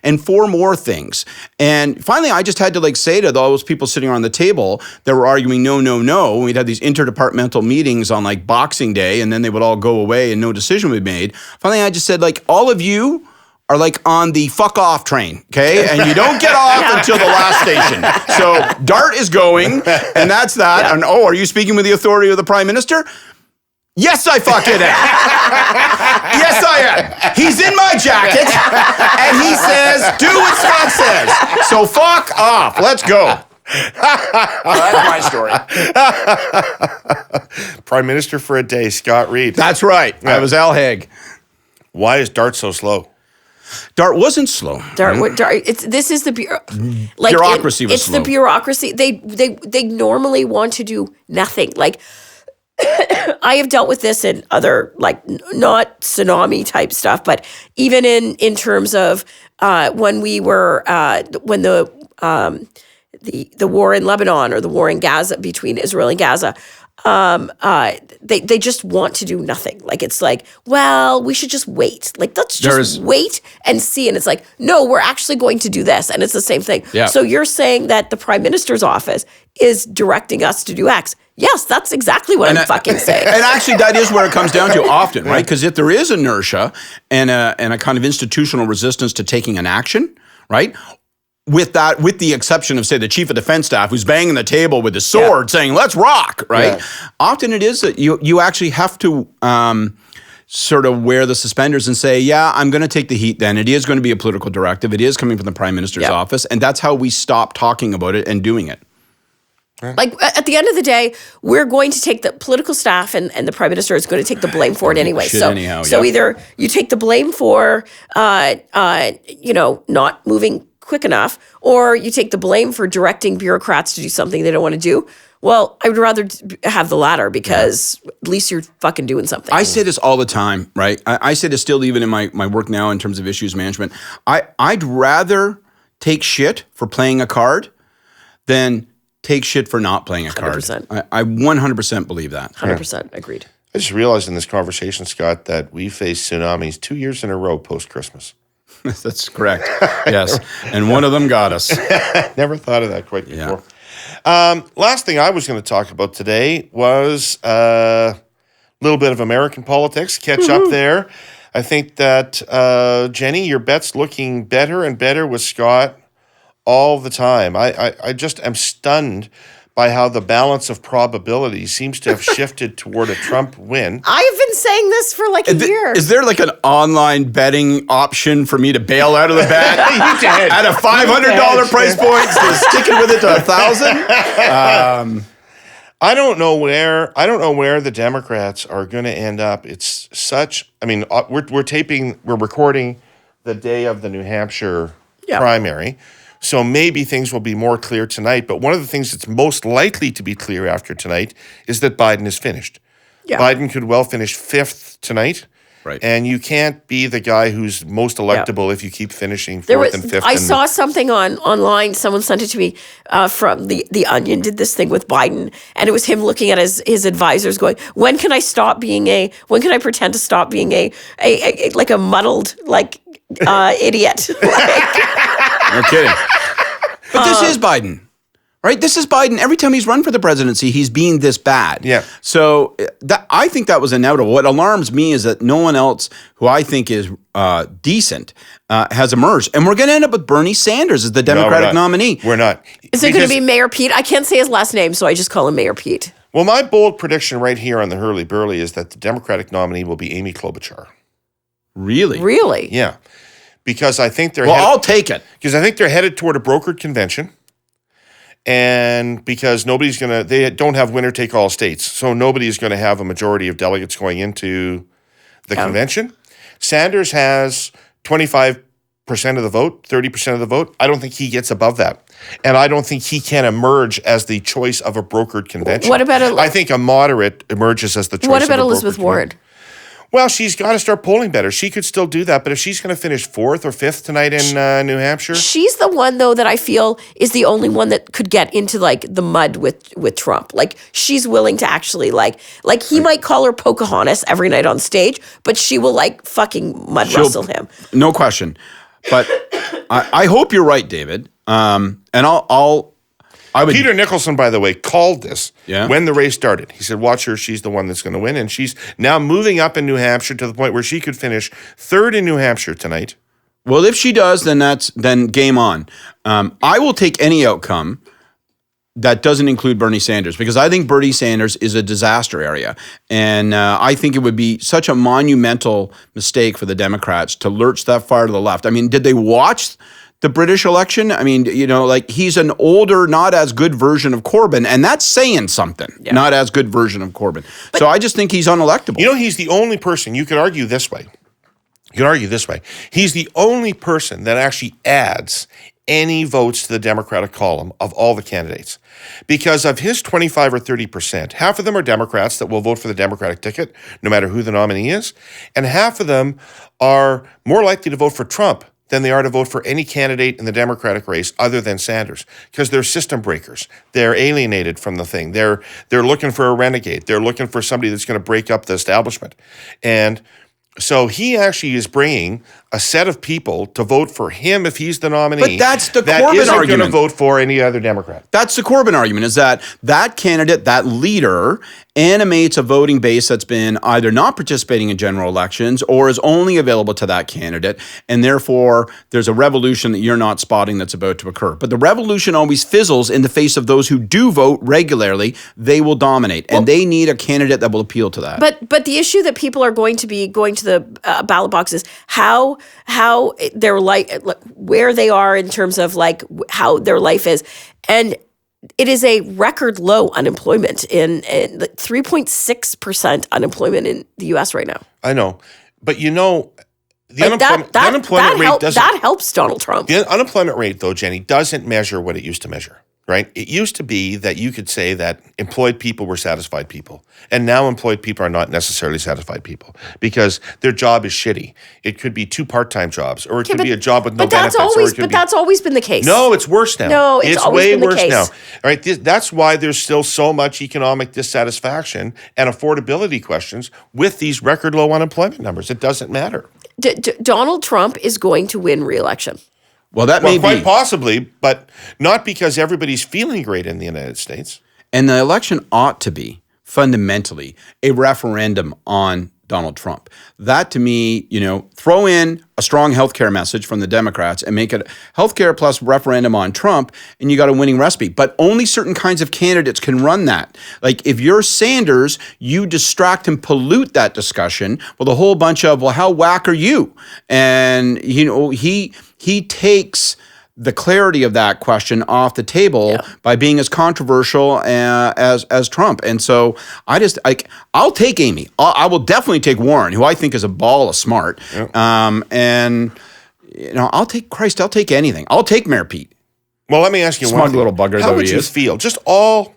[SPEAKER 3] and 4 more things. And finally, I just had to say to those people sitting around the table that were arguing no. We'd have these interdepartmental meetings on Boxing Day, and then they would all go away and no decision would be made. Finally, I just said, all of you are on the fuck off train, okay? And you don't get off until the last station. So DART is going, and that's that. Yeah. And are you speaking with the authority of the Prime Minister? Yes, I fucking am. Yes, I am. He's in my jacket, and he says, do what Scott says. So fuck off. Let's go. That's my story.
[SPEAKER 1] Prime Minister for a day, Scott Reid.
[SPEAKER 3] That's right. Yeah. I was Al Haig.
[SPEAKER 1] Why is DART so slow?
[SPEAKER 3] DART wasn't slow.
[SPEAKER 2] This is the
[SPEAKER 3] bureaucracy was slow.
[SPEAKER 2] It's the bureaucracy. They normally want to do nothing. I have dealt with this in other, not tsunami type stuff, but even in terms of when we were when the war in Lebanon or the war in Gaza, between Israel and Gaza, they just want to do nothing. We should just wait. Let's just wait and see. And it's no, we're actually going to do this. And it's the same thing.
[SPEAKER 3] Yeah.
[SPEAKER 2] So you're saying that the Prime Minister's office is directing us to do X. Yes, that's exactly what I'm fucking saying.
[SPEAKER 3] And actually, that is where it comes down to often, right? Because if there is inertia and a kind of institutional resistance to taking an action, right? With the exception of, say, the chief of defense staff who's banging the table with his sword saying, let's rock, right? Yeah. Often it is that you actually have to sort of wear the suspenders and say, yeah, I'm going to take the heat then. It is going to be a political directive. It is coming from the Prime Minister's office. And that's how we stop talking about it and doing it.
[SPEAKER 2] At the end of the day, we're going to take the political staff and the Prime Minister is going to take the blame for it anyway. So either you take the blame for, not moving quick enough, or you take the blame for directing bureaucrats to do something they don't want to do. Well, I would rather have the latter, because at least you're fucking doing something.
[SPEAKER 3] I say this all the time, right? I say this still even in my work now in terms of issues management. I'd rather take shit for playing a card than take shit for not playing a card.
[SPEAKER 2] 100%.
[SPEAKER 3] I 100% believe that.
[SPEAKER 2] 100% agreed.
[SPEAKER 1] I just realized in this conversation, Scott, that we faced tsunamis 2 years in a row post-Christmas.
[SPEAKER 3] That's correct. Yes. And one of them got us.
[SPEAKER 1] Never thought of that quite before. Yeah. Last thing I was going to talk about today was a little bit of American politics. Catch up there. I think that, Jenni, your bet's looking better and better with Scott all the time. I just am stunned by how the balance of probability seems to have shifted toward a Trump win.
[SPEAKER 2] I've been saying this for a year.
[SPEAKER 3] Is there an online betting option for me to bail out of the bet? You did. At a $500 price point, so sticking with it to $1,000?
[SPEAKER 1] I don't know where the Democrats are going to end up. It's such. I mean, we're recording the day of the New Hampshire primary. So maybe things will be more clear tonight. But one of the things that's most likely to be clear after tonight is that Biden is finished. Yeah. Biden could well finish 5th tonight.
[SPEAKER 3] Right.
[SPEAKER 1] And you can't be the guy who's most electable if you keep finishing 4th and 5th.
[SPEAKER 2] I saw something online. Someone sent it to me from the Onion did this thing with Biden. And it was him looking at his advisors going, when can I pretend to stop being a muddled, idiot?
[SPEAKER 3] No kidding. But this is Biden, right? This is Biden. Every time he's run for the presidency, he's being this bad.
[SPEAKER 1] Yeah.
[SPEAKER 3] So I think that was inevitable. What alarms me is that no one else who I think is decent has emerged. And we're going to end up with Bernie Sanders as the Democratic nominee.
[SPEAKER 1] We're not.
[SPEAKER 2] Is it going to be Mayor Pete? I can't say his last name, so I just call him Mayor Pete.
[SPEAKER 1] Well, my bold prediction right here on the Herle Burly is that the Democratic nominee will be Amy Klobuchar.
[SPEAKER 3] Really?
[SPEAKER 2] Really?
[SPEAKER 1] Yeah. Because I think they're
[SPEAKER 3] I'll take it.
[SPEAKER 1] Because I think they're headed toward a brokered convention. And because they don't have winner-take-all states, so nobody's going to have a majority of delegates going into the convention. Sanders has 25% of the vote, 30% of the vote. I don't think he gets above that. And I don't think he can emerge as the choice of a brokered convention.
[SPEAKER 2] What about
[SPEAKER 1] I think a moderate emerges as the choice of a brokered convention.
[SPEAKER 2] What about Elizabeth Warren?
[SPEAKER 1] Well, she's got to start polling better. She could still do that, but if she's going to finish 4th or 5th tonight in New Hampshire,
[SPEAKER 2] she's the one though that I feel is the only one that could get into like the mud with Trump. Like she's willing to actually like he might call her Pocahontas every night on stage, but she will like fucking mud wrestle him.
[SPEAKER 3] No question. But I hope you're right, David. And I would.
[SPEAKER 1] Peter Nicholson, by the way, called this
[SPEAKER 3] Yeah.
[SPEAKER 1] when the race started. He said, watch her, she's the one that's going to win. And she's now moving up in New Hampshire to the point where she could finish 3rd in New Hampshire tonight.
[SPEAKER 3] Well, if she does, then game on. I will take any outcome that doesn't include Bernie Sanders, because I think Bernie Sanders is a disaster area. And I think it would be such a monumental mistake for the Democrats to lurch that far to the left. I mean, did they watch the British election? I mean, like he's an older, not as good version of Corbyn, and that's saying something. Yeah. Not as good version of Corbyn. So I just think he's unelectable.
[SPEAKER 1] He's the only person, you could argue this way. He's the only person that actually adds any votes to the Democratic column of all the candidates. Because of his 25 or 30%, half of them are Democrats that will vote for the Democratic ticket, no matter who the nominee is, and half of them are more likely to vote for Trump than they are to vote for any candidate in the Democratic race other than Sanders, because they're system breakers. They're alienated from the thing. They're looking for a renegade. They're looking for somebody that's going to break up the establishment. And so he actually is bringing a set of people to vote for him if he's the nominee.
[SPEAKER 3] But that's the
[SPEAKER 1] that
[SPEAKER 3] Corbyn
[SPEAKER 1] isn't
[SPEAKER 3] argument.
[SPEAKER 1] going to vote for any other Democrat.
[SPEAKER 3] That's the Corbyn argument, is that candidate, that leader, animates a voting base that's been either not participating in general elections or is only available to that candidate, and therefore there's a revolution that you're not spotting that's about to occur. But the revolution always fizzles in the face of those who do vote regularly. They will dominate, and they need a candidate that will appeal to that.
[SPEAKER 2] But the issue that people are going to be going to the ballot box is how their life, where they are in terms of like how their life is, and it is a record low unemployment in 3.6% unemployment in the U.S. right now.
[SPEAKER 1] I know, but the unemployment rate doesn't.
[SPEAKER 2] That helps Donald Trump.
[SPEAKER 1] The unemployment rate, though, Jenny, doesn't measure what it used to measure. Right? It used to be that you could say that employed people were satisfied people. And now employed people are not necessarily satisfied people because their job is shitty. It could be 2 part-time jobs, or it could be a job with no benefits.
[SPEAKER 2] That's always been the case.
[SPEAKER 1] No, it's worse now.
[SPEAKER 2] No, it's always
[SPEAKER 1] way
[SPEAKER 2] been the
[SPEAKER 1] worse
[SPEAKER 2] case.
[SPEAKER 1] now. All right, that's why there's still so much economic dissatisfaction and affordability questions with these record low unemployment numbers. It doesn't matter.
[SPEAKER 2] Donald Trump is going to win re-election.
[SPEAKER 3] Well, that may
[SPEAKER 1] quite
[SPEAKER 3] be.
[SPEAKER 1] Possibly, but not because everybody's feeling great in the United States.
[SPEAKER 3] And the election ought to be fundamentally a referendum on Donald Trump. That, to me, throw in a strong healthcare message from the Democrats and make it healthcare plus referendum on Trump, and you got a winning recipe. But only certain kinds of candidates can run that. Like if you're Sanders, you distract and pollute that discussion with a whole bunch of, well, how whack are you? And he takes the clarity of that question off the table by being as controversial as Trump. And so I'll take Amy. I will definitely take Warren, who I think is a ball of smart. Yep. And I'll take anything. I'll take Mayor Pete.
[SPEAKER 1] Well, let me ask you
[SPEAKER 3] Smug little bugger.
[SPEAKER 1] How would you feel? Just all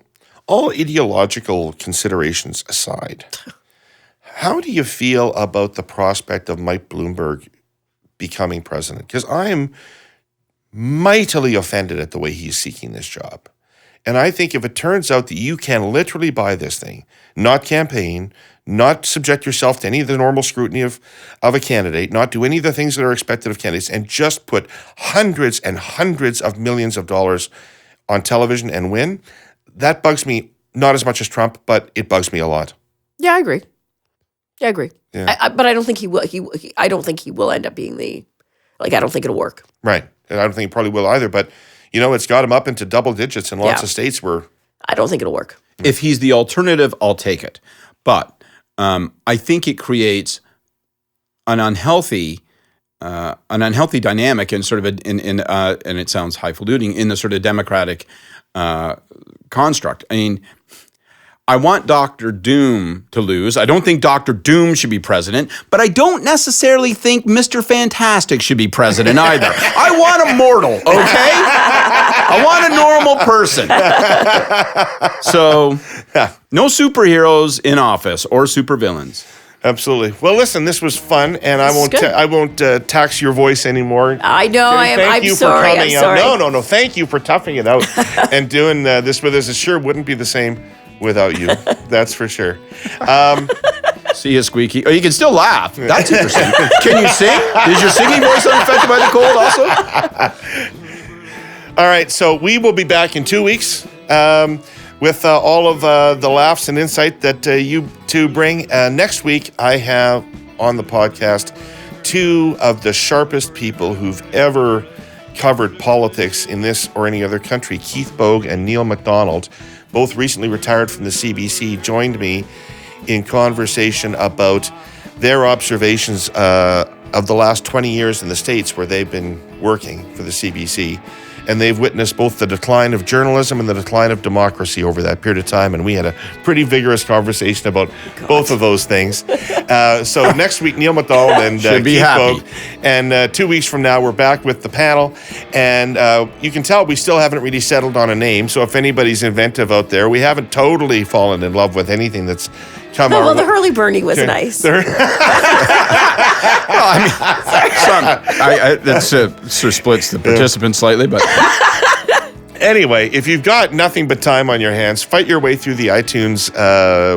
[SPEAKER 1] ideological considerations aside, how do you feel about the prospect of Mike Bloomberg becoming president? Because I am mightily offended at the way he's seeking this job. And I think if it turns out that you can literally buy this thing, not campaign, not subject yourself to any of the normal scrutiny of a candidate, not do any of the things that are expected of candidates, and just put hundreds and hundreds of millions of dollars on television and win, that bugs me not as much as Trump, but it bugs me a lot.
[SPEAKER 2] Yeah, I agree. Yeah. But I don't think he will. I don't think he will end up being I don't think it'll work.
[SPEAKER 1] Right. And I don't think he probably will either. But, it's got him up into double digits in lots of states where...
[SPEAKER 2] I don't think it'll work.
[SPEAKER 3] If he's the alternative, I'll take it. But I think it creates an unhealthy dynamic and sort of and it sounds highfalutin in the sort of Democratic construct. I mean, I want Dr. Doom to lose. I don't think Dr. Doom should be president, but I don't necessarily think Mr. Fantastic should be president either. I want a mortal, okay? I want a normal person. So, no superheroes in office or supervillains.
[SPEAKER 1] Absolutely. Well, listen, this was fun, and I won't tax your voice anymore.
[SPEAKER 2] I know.
[SPEAKER 1] Thank you for coming out.
[SPEAKER 2] Sorry.
[SPEAKER 1] No. Thank you for toughing it out and doing this with us. It sure wouldn't be the same without you. That's for sure.
[SPEAKER 3] See you, Squeaky. Oh, you can still laugh. That's interesting. Can you sing? Is your singing voice unaffected by the cold also?
[SPEAKER 1] All right, so we will be back in 2 weeks with all of the laughs and insight that you two bring. Next week, I have on the podcast two of the sharpest people who've ever covered politics in this or any other country, Keith Bogue and Neil MacDonald. Both recently retired from the CBC, joined me in conversation about their observations of the last 20 years in the States where they've been working for the CBC. And they've witnessed both the decline of journalism and the decline of democracy over that period of time. And we had a pretty vigorous conversation about both of those things. So next week, Neil MacDonald and Keith Bogue. And 2 weeks from now, we're back with the panel. And you can tell we still haven't really settled on a name. So if anybody's inventive out there, we haven't totally fallen in love with anything that's come our way.
[SPEAKER 2] Well, the Herle Burly was nice.
[SPEAKER 3] That sort of splits the participants slightly, but
[SPEAKER 1] anyway, if you've got nothing but time on your hands, fight your way through the iTunes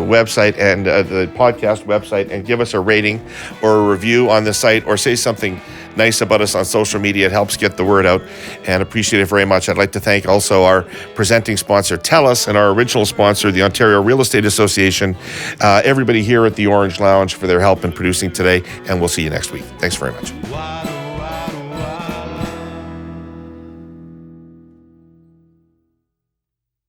[SPEAKER 1] website and the podcast website and give us a rating or a review on the site or say something nice about us on social media. It helps get the word out and appreciate it very much. I'd like to thank also our presenting sponsor, TELUS, and our original sponsor, the Ontario Real Estate Association, everybody here at the Orange Lounge for their help in producing today, and we'll see you next week. Thanks very much.